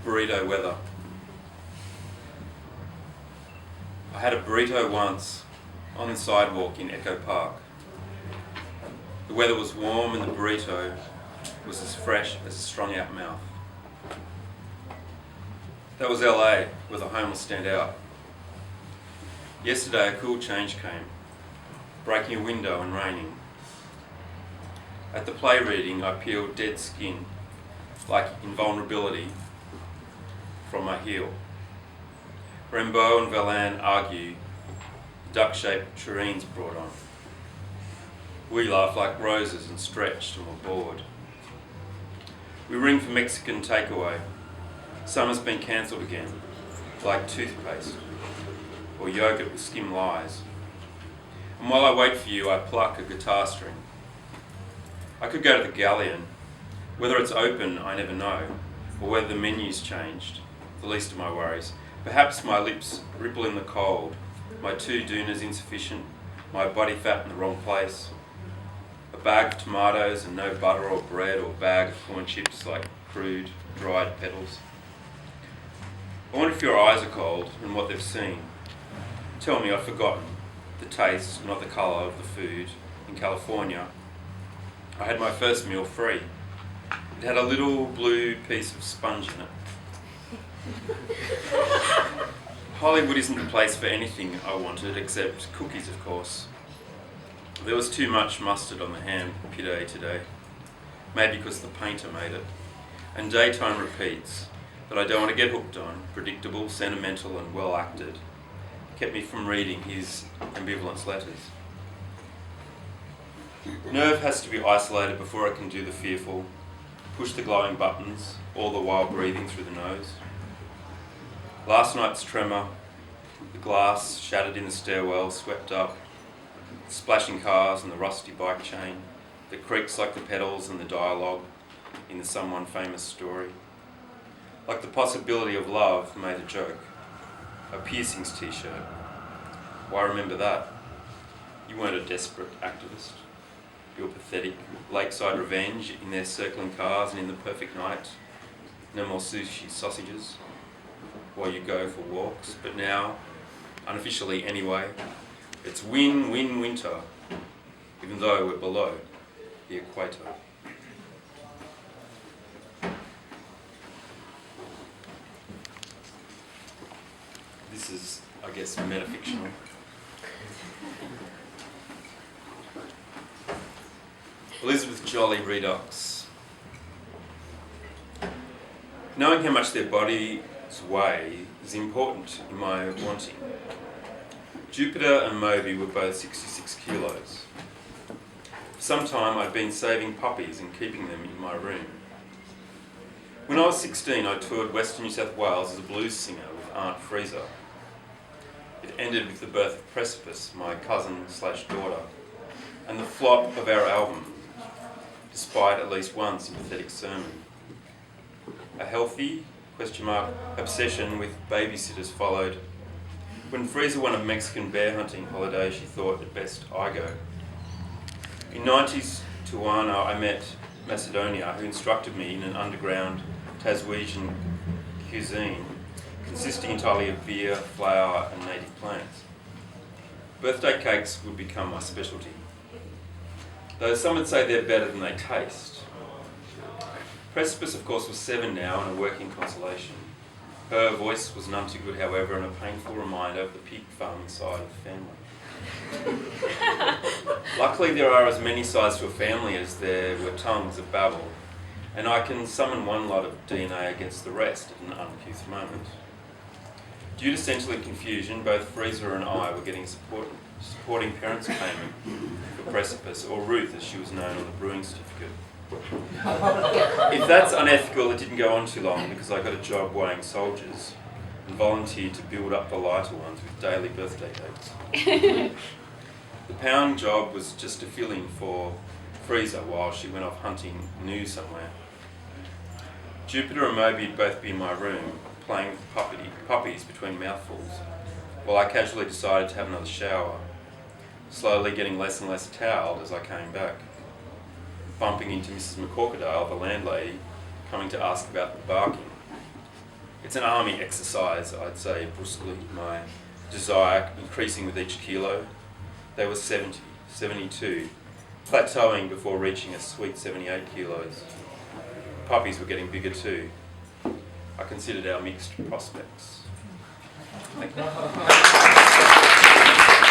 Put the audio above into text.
Burrito weather. I had a burrito once on the sidewalk in Echo Park. The weather was warm and the burrito was as fresh as a strung out mouth. That was LA, where the homeless stand out. Yesterday a cool change came, breaking a window and raining. At the play reading I peeled dead skin, like invulnerability, from my heel. Rimbaud and Verlaine argue the duck-shaped tureens brought on. We laugh like roses and stretched and were bored. We ring for Mexican takeaway. Summer's been cancelled again, like toothpaste or yogurt with skim lies. And while I wait for you, I pluck a guitar string. I could go to the Galleon. Whether it's open, I never know, or whether the menu's changed, the least of my worries. Perhaps my lips ripple in the cold, my 2 dunas insufficient, my body fat in the wrong place, a bag of tomatoes and no butter or bread, or bag of corn chips like crude, dried petals. I wonder if your eyes are cold and what they've seen. Tell me I've forgotten the taste, not the colour of the food. In California, I had my first meal free. It had a little blue piece of sponge in it. Hollywood isn't the place for anything I wanted, except cookies, of course. There was too much mustard on the ham pide today, maybe because the painter made it. And daytime repeats that I don't want to get hooked on, predictable, sentimental and well acted, kept me from reading his ambivalence letters. Nerve has to be isolated before I can do the fearful, push the glowing buttons, all the while breathing through the nose. Last night's tremor, the glass shattered in the stairwell, swept up, splashing cars and the rusty bike chain that creaks like the petals and the dialogue in the someone famous story. Like the possibility of love made a joke. A piercings t-shirt. Why remember that? You weren't a desperate activist. Your pathetic lakeside revenge in their circling cars and in the perfect night. No more sushi sausages while you go for walks. But now, unofficially anyway, it's win-win winter, even though we're below the equator. This is, I guess, metafictional. Elizabeth Jolly Redux. Knowing how much their bodies weigh is important in my wanting. Jupiter and Moby were both 66 kilos. For some time I've been saving puppies and keeping them in my room. When I was 16 I toured Western New South Wales as a blues singer with Aunt Freezer. It ended with the birth of Precipice, my cousin/daughter, and the flop of our album, despite at least one sympathetic sermon. A healthy, obsession with babysitters followed. When Freezer won a Mexican bear hunting holiday, she thought it best I go. In 90s Tijuana, I met Macedonia, who instructed me in an underground Taswegian cuisine, consisting entirely of beer, flour and native plants. Birthday cakes would become my specialty, though some would say they're better than they taste. Precipice, of course, was 7 now and a working consolation. Her voice was none too good, however, and a painful reminder of the pig farming side of the family. Luckily, there are as many sides to a family as there were tongues of babble, and I can summon one lot of DNA against the rest at an uncouth moment. Due to sensory confusion, both Freezer and I were getting supporting parents payment for Precipice, or Ruth as she was known on the brewing certificate. If that's unethical, it didn't go on too long because I got a job weighing soldiers and volunteered to build up the lighter ones with daily birthday cakes. The pound job was just a fill-in for Freezer while she went off hunting new somewhere. Jupiter and Moby would both be in my room, playing with puppies between mouthfuls, while I casually decided to have another shower, slowly getting less and less towelled as I came back, bumping into Mrs. McCorkadale, the landlady, coming to ask about the barking. It's an army exercise, I'd say, brusquely. My desire increasing with each kilo. They were 70, 72, plateauing before reaching a sweet 78 kilos. Puppies were getting bigger too. I considered our mixed prospects. Thank you.